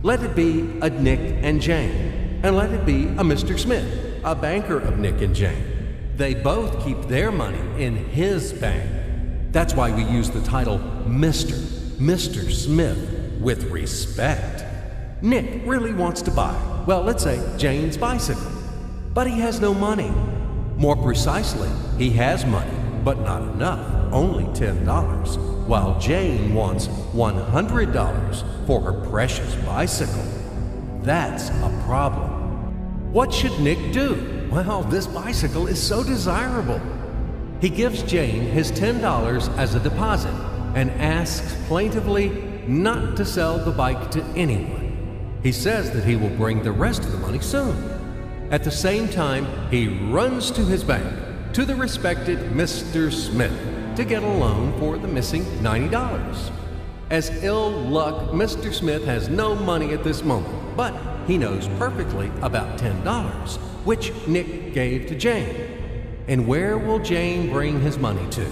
Let it be a Nick and Jane, and let it be a Mr. Smith, a banker of Nick and Jane. They both keep their money in his bank. That's why we use the title Mr. Smith with respect. Nick really wants to buy, well, let's say Jane's bicycle, but he has no money. More precisely, he has money, but not enough, only $10, while Jane wants $100 for her precious bicycle. That's a problem. What should Nick do? Well, this bicycle is so desirable. He gives Jane his $10 as a deposit and asks plaintively not to sell the bike to anyone. He says that he will bring the rest of the money soon. At the same time, he runs to his bank, to the respected Mr. Smith, to get a loan for the missing $90. As ill luck, Mr. Smith has no money at this moment, but he knows perfectly about $10, which Nick gave to Jane. And where will Jane bring his money to?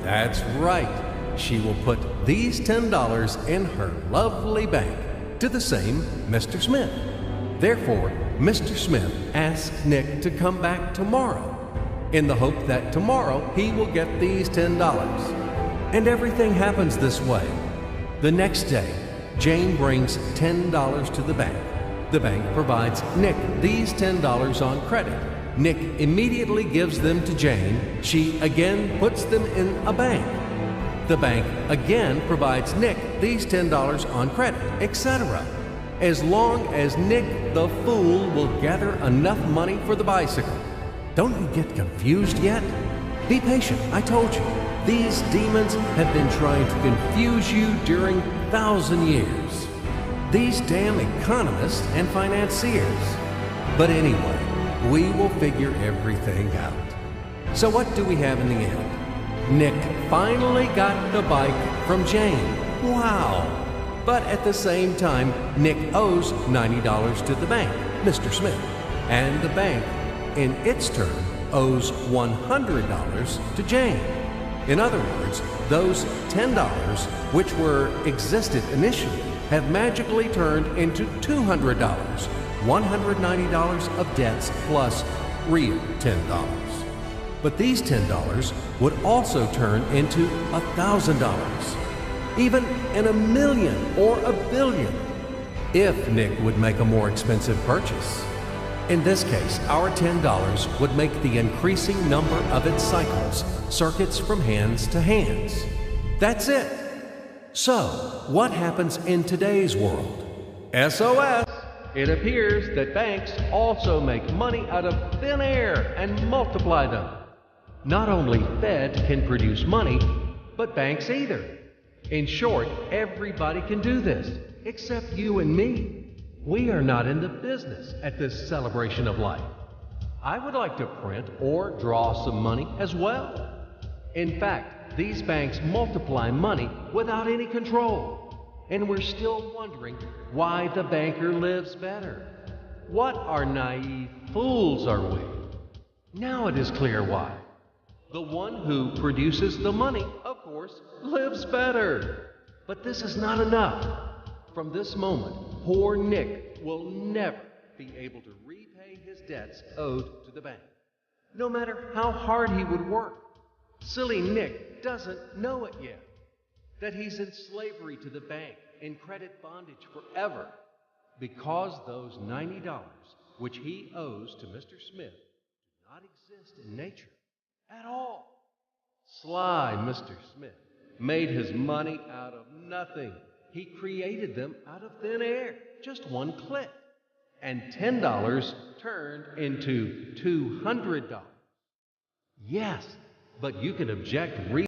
That's right. She will put these $10 in her lovely bank to the same Mr. Smith. Therefore, Mr. Smith asks Nick to come back tomorrow in the hope that tomorrow he will get these $10. And everything happens this way. The next day, Jane brings $10 to the bank. The bank provides Nick these $10 on credit. Nick immediately gives them to Jane. She again puts them in a bank. The bank again provides Nick these $10 on credit, etc. As long as Nick the fool will gather enough money for the bicycle. Don't you get confused yet? Be patient, I told you. These demons have been trying to confuse you during 1,000 years. These damn economists and financiers. But anyway, we will figure everything out. So what do we have in the end? Nick finally got the bike from Jane. Wow! But at the same time, Nick owes $90 to the bank, Mr. Smith, and the bank, in its turn, owes $100 to Jane. In other words, those $10, which existed initially, have magically turned into $200, $190 of debts plus real $10. But these $10 would also turn into $1,000, even in a million or a billion, if Nick would make a more expensive purchase. In this case, our $10 would make the increasing number of its cycles, circuits from hands to hands. That's it. So, what happens in today's world? SOS! It appears that banks also make money out of thin air and multiply them. Not only Fed can produce money, but banks either. In short, everybody can do this, except you and me. We are not in the business at this celebration of life. I would like to print or draw some money as well. In fact, these banks multiply money without any control. And we're still wondering why the banker lives better. What are naive fools are we? Now it is clear why. The one who produces the money, of course, lives better. But this is not enough. From this moment, poor Nick will never be able to repay his debts owed to the bank, no matter how hard he would work. Silly Nick doesn't know it yet, that he's in slavery to the bank, in credit bondage forever, because those $90 which he owes to Mr. Smith do not exist in nature at all. Sly Mr. Smith made his money out of nothing. He created them out of thin air, just one click. And $10 turned into $200. Yes, but you can object